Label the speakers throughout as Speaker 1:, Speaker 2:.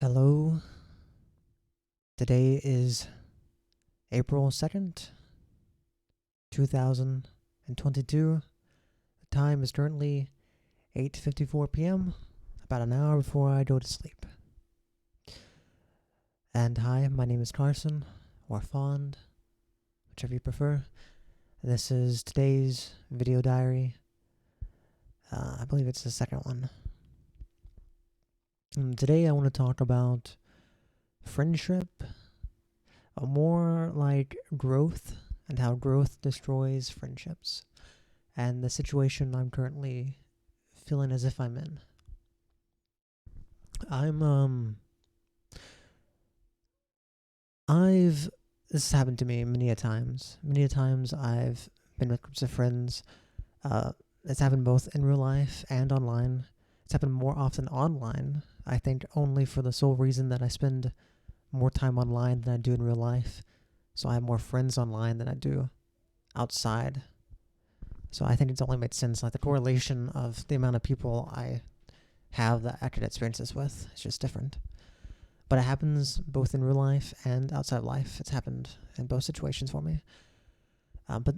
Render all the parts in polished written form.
Speaker 1: Hello, today is April 2nd, 2022. The time is currently 8:54 p.m., about an hour before I go to sleep. And hi, my name is Carson, or Fawnde, whichever you prefer. This is today's video diary. I believe it's the second one. And today I want to talk about friendship, more like growth and how growth destroys friendships, and the situation I'm currently feeling as if I'm in. I'm I've this has happened to me many a times. Many a times I've been with groups of friends. It's happened both in real life and online. It's happened more often online. I think only for the sole reason that I spend more time online than I do in real life. So I have more friends online than I do outside. So I think it's only made sense. Like the correlation of the amount of people I have that I could experience this with is just different. But it happens both in real life and outside of life. It's happened in both situations for me. But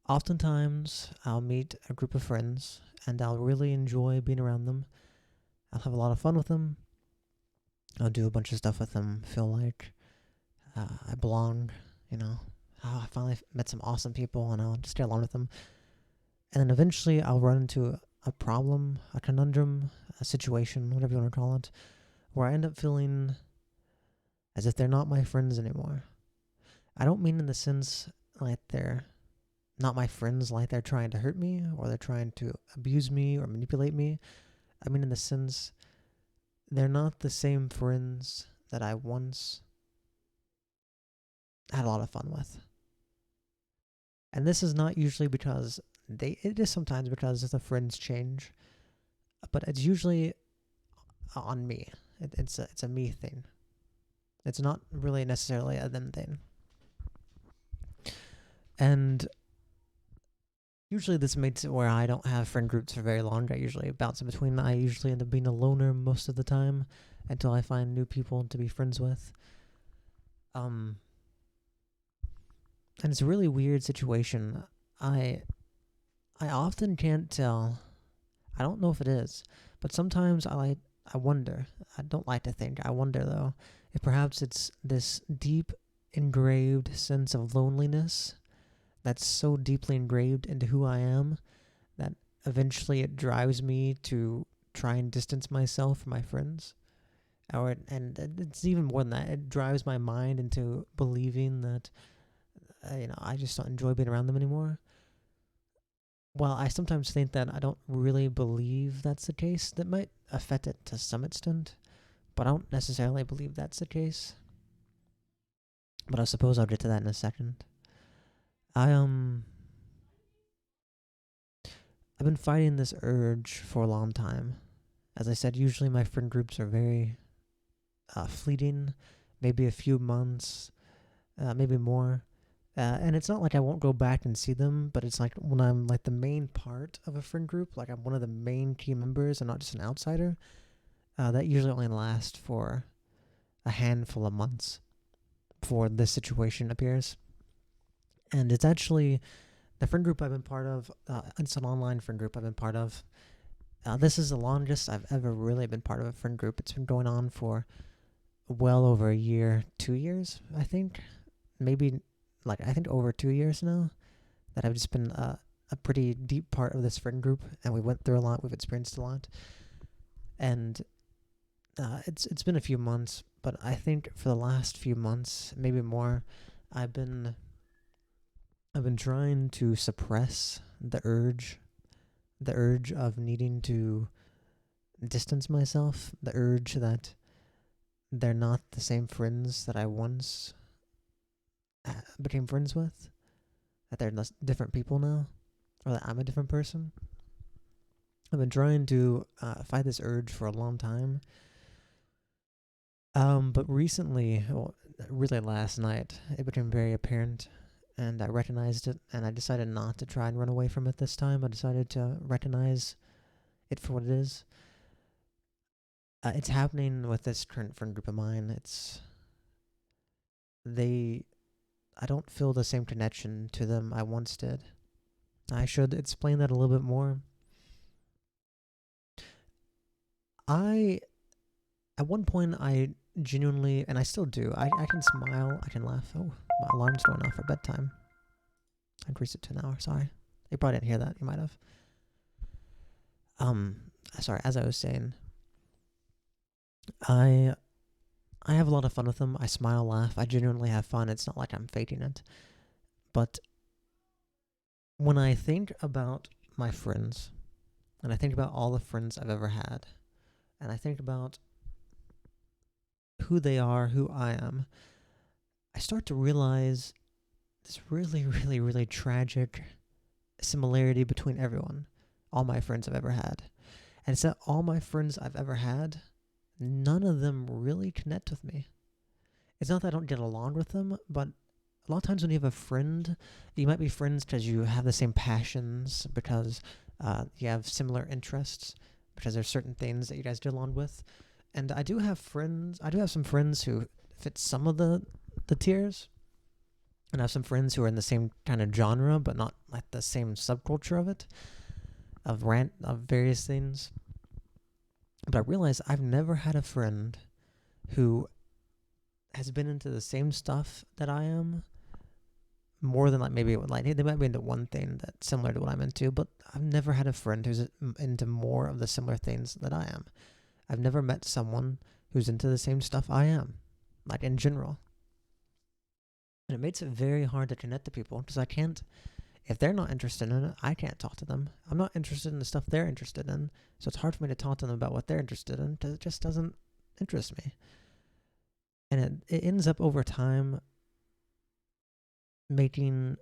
Speaker 1: oftentimes I'll meet a group of friends and I'll really enjoy being around them. I'll have a lot of fun with them. I'll do a bunch of stuff with them. Feel like I belong, you know. Oh, I finally met some awesome people and I'll just get along with them. And then eventually I'll run into a problem, a conundrum, a situation, whatever you want to call it, where I end up feeling as if they're not my friends anymore. I don't mean in the sense like they're not my friends, like they're trying to hurt me or they're trying to abuse me or manipulate me. I mean in the sense they're not the same friends that I once had a lot of fun with. And this is not usually because it is sometimes because the friends change, but it's usually on me. It's a me thing. It's not really necessarily a them thing. And usually this makes it where I don't have friend groups for very long. I usually bounce in between. I usually end up being a loner most of the time until I find new people to be friends with. And it's a really weird situation. I I often can't tell. I don't know if it is, but sometimes I wonder. I don't like to think. I wonder though if perhaps it's this deep engraved sense of loneliness that's so deeply engraved into who I am that eventually it drives me to try and distance myself from my friends. And it's even more than that. It drives my mind into believing that I just don't enjoy being around them anymore. Well, I sometimes think that I don't really believe that's the case. That might affect it to some extent, but I don't necessarily believe that's the case. But I suppose I'll get to that in a second. I I've been fighting this urge for a long time. As I said, usually my friend groups are very fleeting, maybe a few months, maybe more. And it's not like I won't go back and see them, but it's like when I'm like the main part of a friend group, like I'm one of the main key members and not just an outsider, that usually only lasts for a handful of months before this situation appears. And it's actually the friend group I've been part of. It's an online friend group I've been part of. This is the longest I've ever really been part of a friend group. It's been going on for well over a year, 2 years, I think. Maybe I think over 2 years now that I've just been a pretty deep part of this friend group, and we went through a lot. We've experienced a lot, and it's been a few months, but I think for the last few months, maybe more, I've been trying to suppress the urge of needing to distance myself, the urge that they're not the same friends that I once became friends with, that they're different people now, or that I'm a different person. I've been trying to fight this urge for a long time. But recently, well, really last night, it became very apparent and I recognized it, and I decided not to try and run away from it this time. I decided to recognize it for what it is. It's happening with this current friend group of mine. They I don't feel the same connection to them I once did. I should explain that a little bit more. I At one point I genuinely, and I still do, I can smile, I can laugh. Oh, my alarm's going off for bedtime. I increased it to an hour, sorry. You probably didn't hear that, you might have. Um Sorry, as I was saying, I I have a lot of fun with them. I smile, laugh. I genuinely have fun. It's not like I'm faking it. But when I think about my friends, and I think about all the friends I've ever had, and I think about who they are, who I am, I start to realize this really, really, really tragic similarity between everyone, all my friends I've ever had. And it's that all my friends I've ever had, none of them really connect with me. It's not that I don't get along with them, but a lot of times when you have a friend, you might be friends because you have the same passions, because you have similar interests, because there's certain things that you guys get along with. And I do have some friends who fit some of the tiers, and I have some friends who are in the same kind of genre, but not like the same subculture of it, of various things. But I realize I've never had a friend who has been into the same stuff that I am, more than like maybe like they might be into one thing that's similar to what I'm into, but I've never had a friend who's into more of the similar things that I am. I've never met someone who's into the same stuff I am, like in general. And it makes it very hard to connect to people because I can't, if they're not interested in it, I can't talk to them. I'm not interested in the stuff they're interested in, so it's hard for me to talk to them about what they're interested in because it just doesn't interest me. And it ends up over time making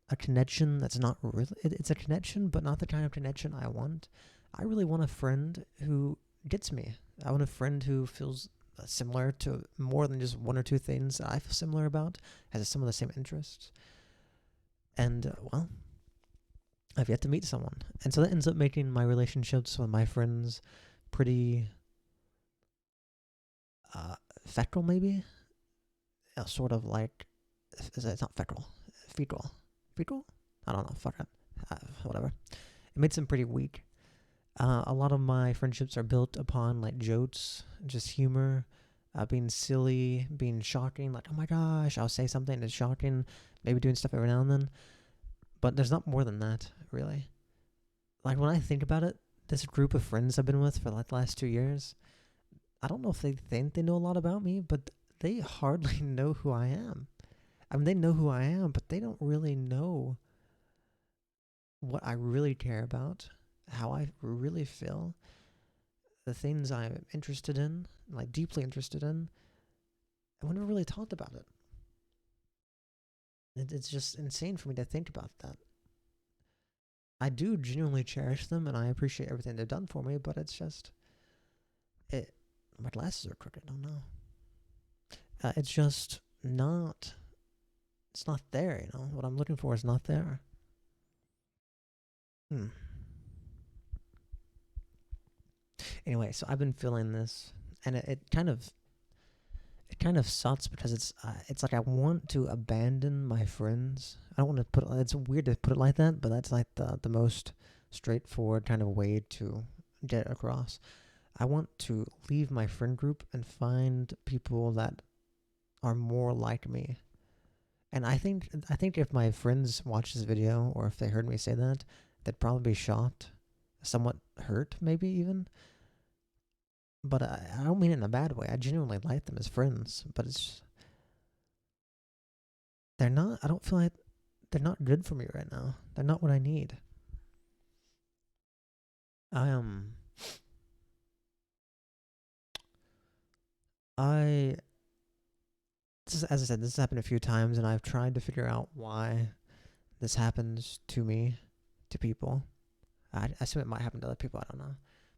Speaker 1: a connection that's not really, it's a connection, but not the kind of connection I want. I really want a friend who gets me. I want a friend who feels similar to more than just one or two things that I feel similar about, has some of the same interests. And, well, I've yet to meet someone. And so that ends up making my relationships with my friends pretty fecal, maybe? Sort of like, it's not fecal, fecal. Fecal? I don't know, fuck it. Whatever. It made them pretty weak. A lot of my friendships are built upon like jokes, just humor, being silly, being shocking. Like, oh my gosh, I'll say something that's shocking, maybe doing stuff every now and then. But there's not more than that, really. Like, when I think about it, this group of friends I've been with for like the last 2 years, I don't know if they think they know a lot about me, but they hardly know who I am. I mean, they know who I am, but they don't really know what I really care about, how I really feel, the things I'm interested in, like deeply interested in. And we never really talked about it. It's just insane for me to think about that. I do genuinely cherish them and I appreciate everything they've done for me, but it's just, it. My glasses are crooked. I don't know. It's just not. It's not there. You know what I'm looking for is not there. Hmm. Anyway, so I've been feeling this, and it kind of sucks because it's like I want to abandon my friends. I don't want to put it, it's weird to put it like that, but that's like the most straightforward kind of way to get across. I want to leave my friend group and find people that are more like me. And I think if my friends watch this video or if they heard me say that, they'd probably be shocked, somewhat hurt, maybe even. But I don't mean it in a bad way. I genuinely like them as friends, but it's they're not. I don't feel like they're not good for me right now. They're not what I need. I I as I said, this has happened a few times, and I've tried to figure out why this happens to me, to people. I assume it might happen to other people. I don't know,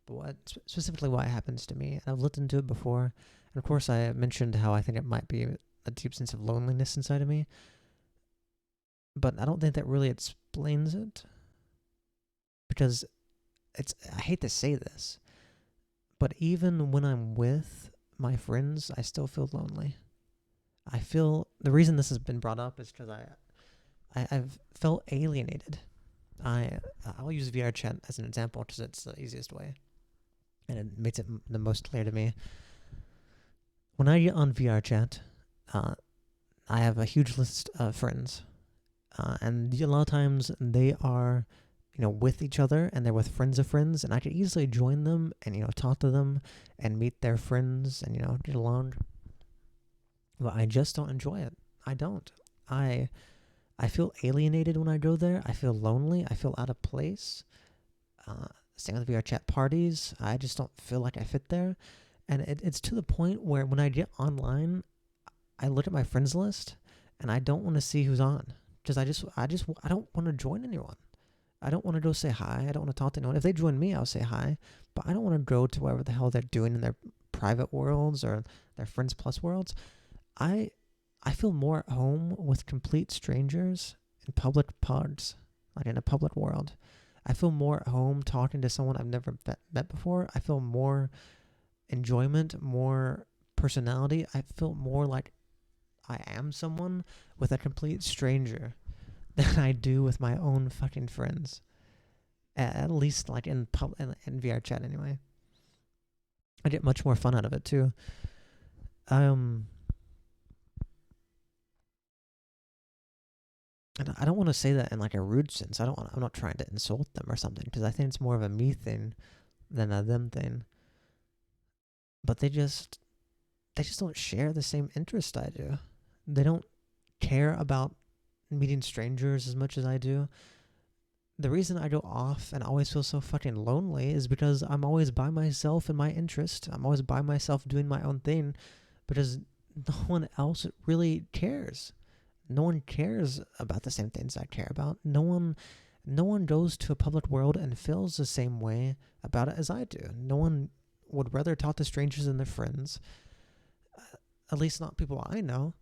Speaker 1: but specifically why it happens to me. And I've looked into it before, and of course, I mentioned how I think it might be a deep sense of loneliness inside of me. But I don't think that really explains it, because I hate to say this, But even when I'm with my friends, I still feel lonely. I feel the reason this has been brought up is because I've felt alienated. I'll use VR chat as an example because it's the easiest way, and it makes it the most clear to me. When I get on VR chat, uh, I have a huge list of friends, and a lot of times they are, with each other, and they're with friends of friends, and I could easily join them and talk to them and meet their friends and get along. But I just don't enjoy it. I don't. I I feel alienated when I go there. I feel lonely. I feel out of place. Same with VR chat parties. I just don't feel like I fit there. And it's to the point where when I get online, I look at my friends list and I don't want to see who's on because I don't want to join anyone. I don't want to go say hi. I don't want to talk to anyone. If they join me, I'll say hi. But I don't want to go to whatever the hell they're doing in their private worlds or their friends plus worlds. I I feel more at home with complete strangers in public pods, like in a public world. I feel more at home talking to someone I've never met before. I feel more enjoyment, more personality. I feel more like I am someone with a complete stranger than I do with my own fucking friends. At least like in VR chat anyway. I get much more fun out of it too. Um, and I don't want to say that in like a rude sense. I'm not trying to insult them or something because I think it's more of a me thing than a them thing. But they just don't share the same interest I do. They don't care about meeting strangers as much as I do. The reason I go off and always feel so fucking lonely is because I'm always by myself in my interest. I'm always by myself doing my own thing because no one else really cares. No one cares about the same things I care about. No one goes to a public world and feels the same way about it as I do. No one would rather talk to strangers than their friends. At least not people I know.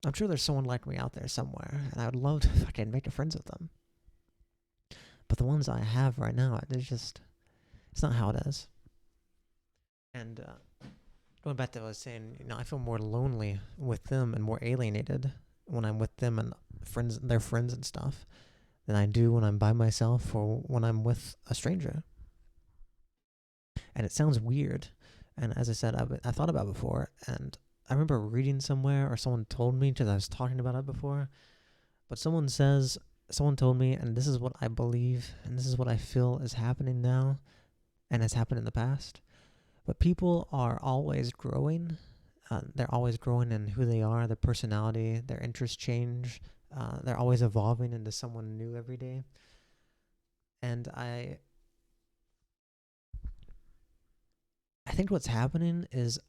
Speaker 1: I'm sure there's someone like me out there somewhere, and I would love to fucking make friends with them. But the ones I have right now, it's not how it is. And going back to what I was saying, I feel more lonely with them and more alienated when I'm with them and their friends and stuff, than I do when I'm by myself or when I'm with a stranger. And it sounds weird. And as I said, I thought about it before, and I remember reading somewhere or someone told me because I was talking about it before. But someone told me, and this is what I believe, and this is what I feel is happening now, and has happened in the past. But people are always growing. They're always growing in who they are, their personality, their interests change. They're always evolving into someone new every day. And I think what's happening is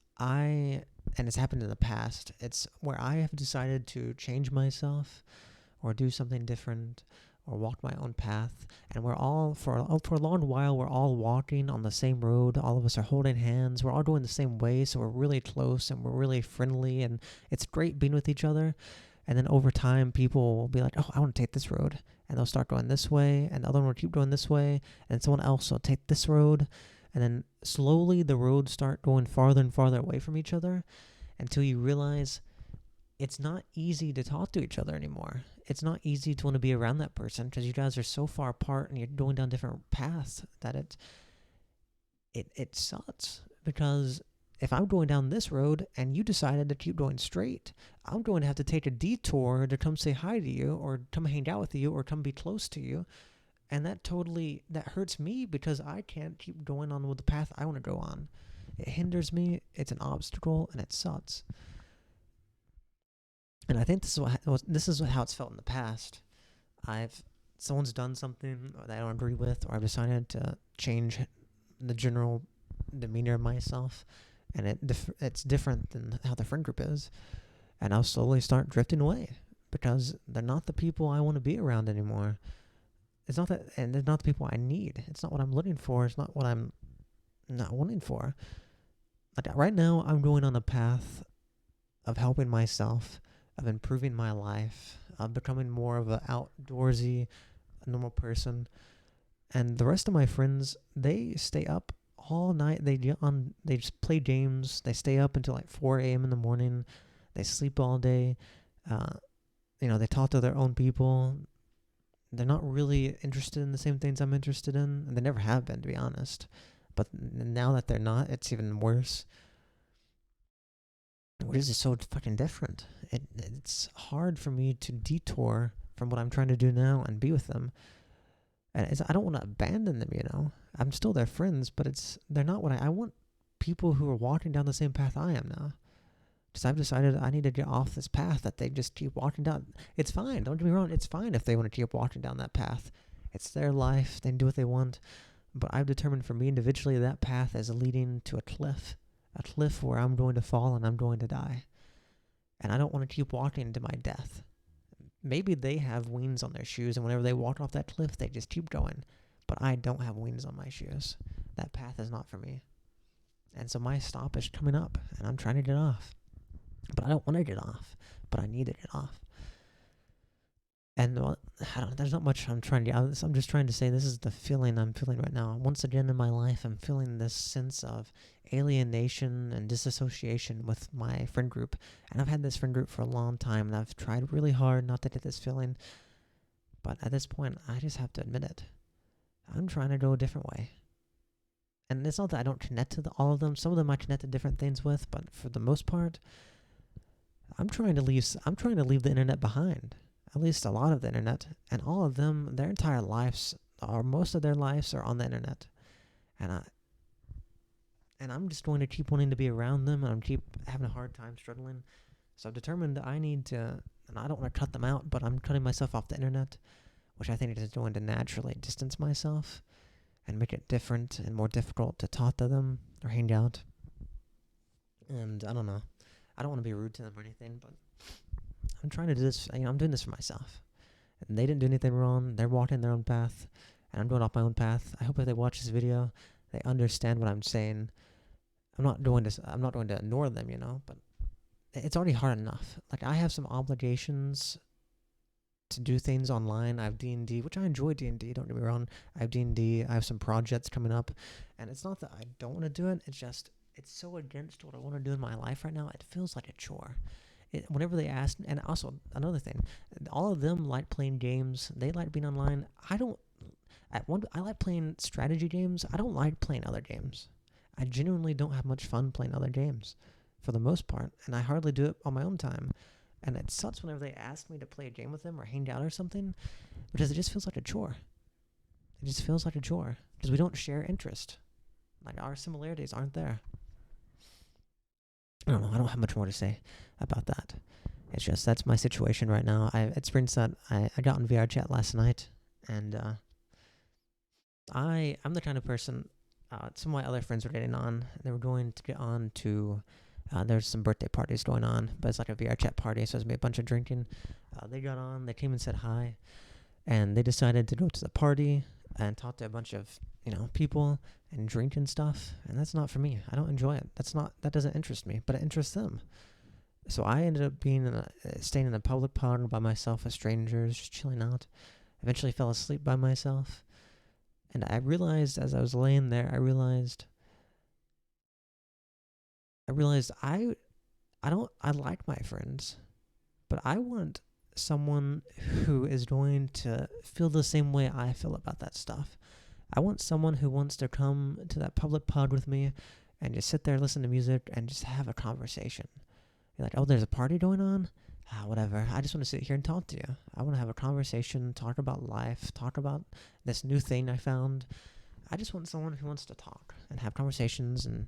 Speaker 1: and it's happened in the past, it's where I have decided to change myself or do something different or walk my own path. And we're all, for a long while, we're all walking on the same road. All of us are holding hands. We're all going the same way. So we're really close and we're really friendly. And it's great being with each other. And then over time, people will be like, oh, I want to take this road. And they'll start going this way. And the other one will keep going this way. And someone else will take this road. And then slowly the roads start going farther and farther away from each other until you realize it's not easy to talk to each other anymore. It's not easy to want to be around that person because you guys are so far apart and you're going down different paths that it sucks. Because if I'm going down this road and you decided to keep going straight, I'm going to have to take a detour to come say hi to you or come hang out with you or come be close to you. And that hurts me because I can't keep going on with the path I want to go on. It hinders me, it's an obstacle, and it sucks. And I think this is how it's felt in the past. Someone's done something that I don't agree with, or I've decided to change the general demeanor of myself, and it's different than how the friend group is, and I'll slowly start drifting away because they're not the people I want to be around anymore. It's not that, and they're not the people I need. It's not what I'm looking for. It's not what I'm not wanting for. Like right now, I'm going on a path of helping myself, of improving my life, of becoming more of an outdoorsy, normal person. And the rest of my friends, they stay up all night. They just play games. They stay up until like 4 a.m. in the morning. They sleep all day. Uh, they talk to their own people. They're not really interested in the same things I'm interested in, and they never have been, to be honest. But now that they're not, it's even worse. We're just so fucking different. It's hard for me to detour from what I'm trying to do now and be with them. And I don't want to abandon them, I'm still their friends, but they're not what I want. People who are walking down the same path I am now. Because I've decided I need to get off this path that they just keep walking down. It's fine. Don't get me wrong. It's fine if they want to keep walking down that path. It's their life. They can do what they want. But I've determined for me individually that path is leading to a cliff where I'm going to fall and I'm going to die. And I don't want to keep walking to my death. Maybe they have wings on their shoes, and whenever they walk off that cliff, they just keep going. But I don't have wings on my shoes. That path is not for me. And so my stop is coming up, and I'm trying to get off. But I don't want to get off, but I need to get off. And there's not much I'm trying to get. I'm just trying to say this is the feeling I'm feeling right now. Once again in my life, I'm feeling this sense of alienation and disassociation with my friend group. And I've had this friend group for a long time, and I've tried really hard not to get this feeling. But at this point, I just have to admit it. I'm trying to go a different way. And it's not that I don't connect to all of them. Some of them I connect to different things with, but for the most part, I'm trying to leave the internet behind. At least a lot of the internet. And all of them, their entire lives, or most of their lives, are on the internet. And I'm just going to keep wanting to be around them, and I'm keep having a hard time struggling. So I've determined I need to, and I don't want to cut them out, but I'm cutting myself off the internet, which I think is going to naturally distance myself and make it different and more difficult to talk to them or hang out. And I don't know. I don't want to be rude to them or anything, but I'm trying to do this. I'm doing this for myself. And they didn't do anything wrong. They're walking their own path, and I'm going off my own path. I hope if they watch this video, they understand what I'm saying. I'm not going to ignore them, but it's already hard enough. Like, I have some obligations to do things online. I have D&D, which I enjoy D&D, don't get me wrong. I have D&D. I have some projects coming up, and it's not that I don't want to do it. It's just, it's so against what I want to do in my life right now. It feels like a chore. Whenever they ask, and also another thing, all of them like playing games. They like being online. I like playing strategy games. I don't like playing other games. I genuinely don't have much fun playing other games, for the most part, and I hardly do it on my own time. And it sucks whenever they ask me to play a game with them or hang out or something, because it just feels like a chore. It just feels like a chore because we don't share interest. Like, our similarities aren't there. I don't know. I don't have much more to say about that. It's just, that's my situation right now. It's brings that I got on VR chat last night, and I'm the kind of person. Some of my other friends were getting on. They were going to get on to. There's some birthday parties going on, but it's like a VR chat party, so it's gonna be a bunch of drinking. They got on. They came and said hi, and they decided to go to the party and talk to a bunch of people and drink and stuff. And that's not for me. I don't enjoy it. That doesn't interest me, but it interests them. So I ended up staying in a public park by myself with strangers, just chilling out. Eventually fell asleep by myself. And I realized as I was laying there, I realized I like my friends, but I want someone who is going to feel the same way I feel about that stuff. I want someone who wants to come to that public pod with me and just sit there, listen to music, and just have a conversation. You're like, oh, there's a party going on? Whatever. I just want to sit here and talk to you. I want to have a conversation, talk about life, talk about this new thing I found. I just want someone who wants to talk and have conversations and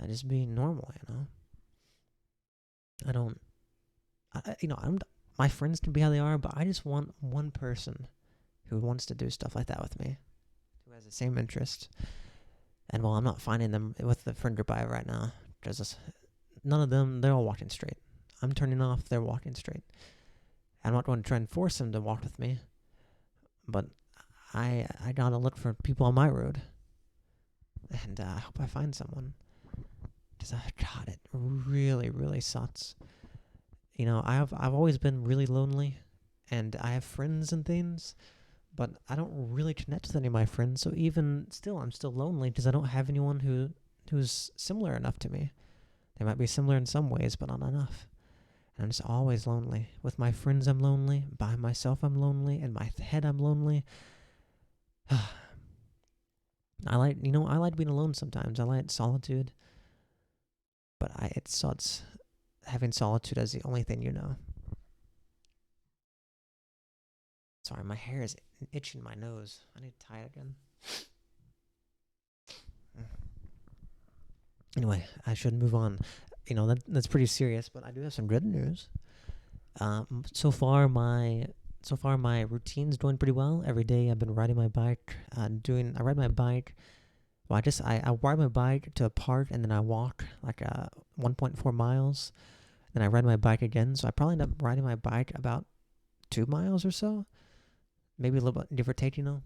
Speaker 1: just be normal, my friends can be how they are, but I just want one person who wants to do stuff like that with me, who has the same interest. And while I'm not finding them with the friend group I have right now, none of them, they're all walking straight. I'm turning off, they're walking straight. I'm not going to try and force them to walk with me, but I gotta look for people on my road, and I hope I find someone. Because God, it really, really sucks. I've always been really lonely, and I have friends and things, but I don't really connect with any of my friends. So even still, I'm still lonely because I don't have anyone who's similar enough to me. They might be similar in some ways, but not enough. And I'm just always lonely. With my friends, I'm lonely. By myself, I'm lonely. In my head, I'm lonely. I like being alone sometimes. I like solitude, but it sucks having solitude as the only thing you know. Sorry, my hair is itching my nose. I need to tie it again. Anyway, I should move on. That's pretty serious, but I do have some good news. So far my routine's doing pretty well. Every day I've been riding my bike. I ride my bike. Well, I ride my bike to a park and then I walk like 1.4 miles. Then I ride my bike again. So I probably end up riding my bike about 2 miles or so, maybe a little bit give or take. So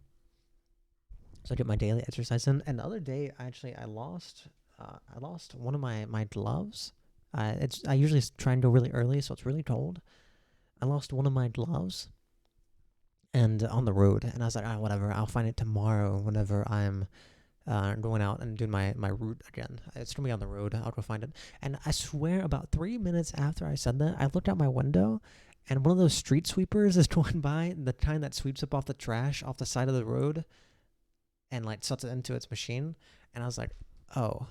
Speaker 1: I get my daily exercise in. And the other day, I lost one of my gloves. I usually try and go really early, so it's really cold. I lost one of my gloves, and on the road, and I was like, whatever, I'll find it tomorrow whenever I'm going out and doing my route again. It's gonna be on the road. I'll go find it. And I swear, about 3 minutes after I said that, I looked out my window, and one of those street sweepers is going by, the kind that sweeps up off the trash off the side of the road, and like sets it into its machine. And I was like, oh.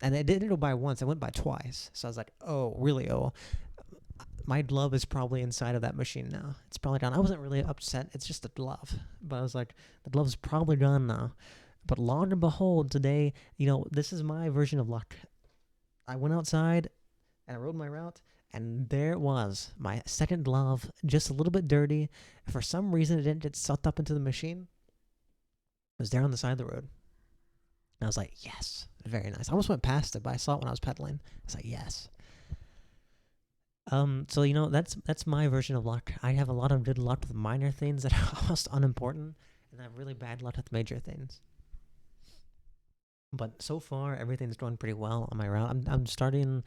Speaker 1: And it didn't go by once; it went by twice. So I was like, oh, really? Oh, my glove is probably inside of that machine now. It's probably gone. I wasn't really upset. It's just a glove. But I was like, the glove's probably gone now. But lo and behold, today, this is my version of luck. I went outside and I rode my route, and there it was, my second glove, just a little bit dirty. For some reason, it didn't get sucked up into the machine. It was there on the side of the road. And I was like, yes, very nice. I almost went past it, but I saw it when I was pedaling. I was like, yes. So that's my version of luck. I have a lot of good luck with minor things that are almost unimportant, and I have really bad luck with major things. But so far, everything's going pretty well on my route. I'm starting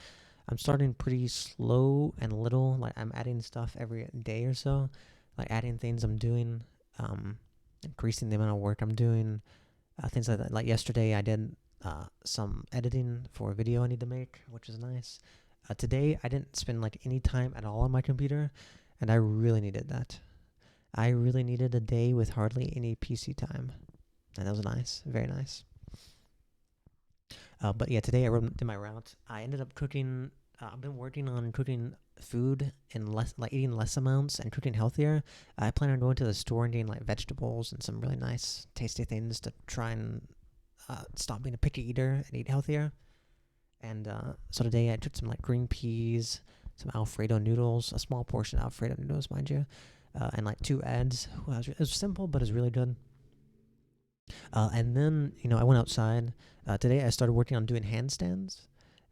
Speaker 1: pretty slow and little. Like I'm adding stuff every day or so, like adding things I'm doing, increasing the amount of work I'm doing, things like that. Like yesterday, I did some editing for a video I need to make, which is nice. Today, I didn't spend like any time at all on my computer, and I really needed that. I really needed a day with hardly any PC time, and that was nice, very nice. But yeah, today I did my route. I ended up cooking. I've been working on cooking food in eating less amounts and cooking healthier. I plan on going to the store and getting like vegetables and some really nice, tasty things to try and stop being a picky eater and eat healthier. And so today I took some like green peas, some Alfredo noodles, a small portion of Alfredo noodles, mind you, and like 2 eggs. Well, it was simple, but it's really good. And then, I went outside. Today I started working on doing handstands,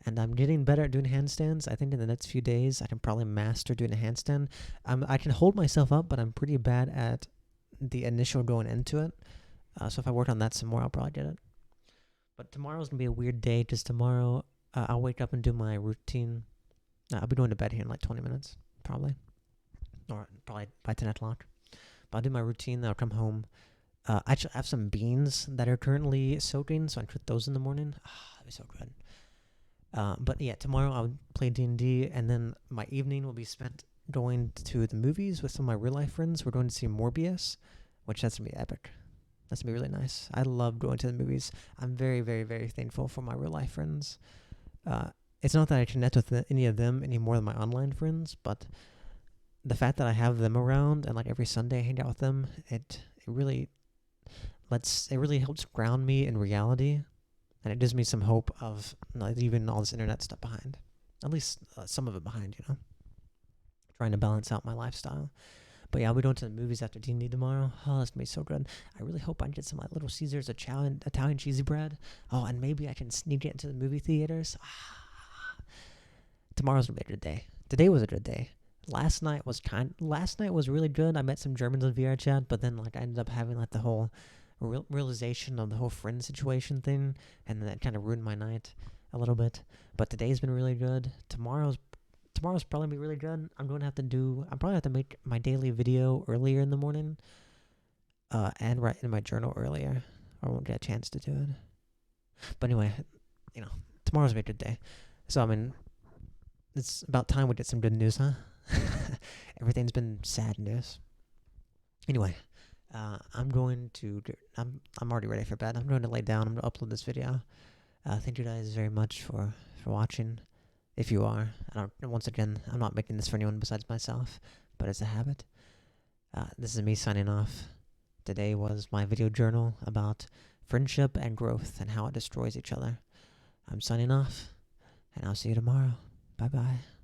Speaker 1: and I'm getting better at doing handstands. I think in the next few days I can probably master doing a handstand. I can hold myself up, but I'm pretty bad at the initial going into it. So if I work on that some more, I'll probably get it. But tomorrow's going to be a weird day, because tomorrow I'll wake up and do my routine. I'll be going to bed here in like 20 minutes, probably. Or probably by 10 o'clock. But I'll do my routine, then I'll come home. I have some beans that are currently soaking, so I cook those in the morning. That'd be so good. But yeah, tomorrow I'll play D&D, and then my evening will be spent going to the movies with some of my real-life friends. We're going to see Morbius, which that's going to be epic. That's going to be really nice. I love going to the movies. I'm very, very, very thankful for my real-life friends. It's not that I connect with any of them any more than my online friends, but the fact that I have them around and like every Sunday I hang out with them, it really helps ground me in reality, and it gives me some hope of not leaving all this internet stuff behind. At least some of it behind, trying to balance out my lifestyle. But yeah, I'll be going to the movies after D&D tomorrow. Oh, that's going to be so good. I really hope I can get some like Little Caesars Italian cheesy bread. Oh, and maybe I can sneak it into the movie theaters. Tomorrow's going to be a good day. Today was a good day. Last night was really good. I met some Germans on VR chat, but then like I ended up having like the whole realization of the whole friend situation thing, and that kind of ruined my night a little bit. But today's been really good. Tomorrow's tomorrow's probably be really good. I'm probably have to make my daily video earlier in the morning, and write in my journal earlier. Or I won't get a chance to do it. But anyway, tomorrow's gonna be a good day. So, it's about time we get some good news, huh? Everything's been sad news. Anyway, I'm already ready for bed. I'm going to lay down. I'm going to upload this video. Thank you guys very much for watching. If you are, once again, I'm not making this for anyone besides myself, but it's a habit. This is me signing off. Today was my video journal about friendship and growth and how it destroys each other. I'm signing off, and I'll see you tomorrow. Bye-bye.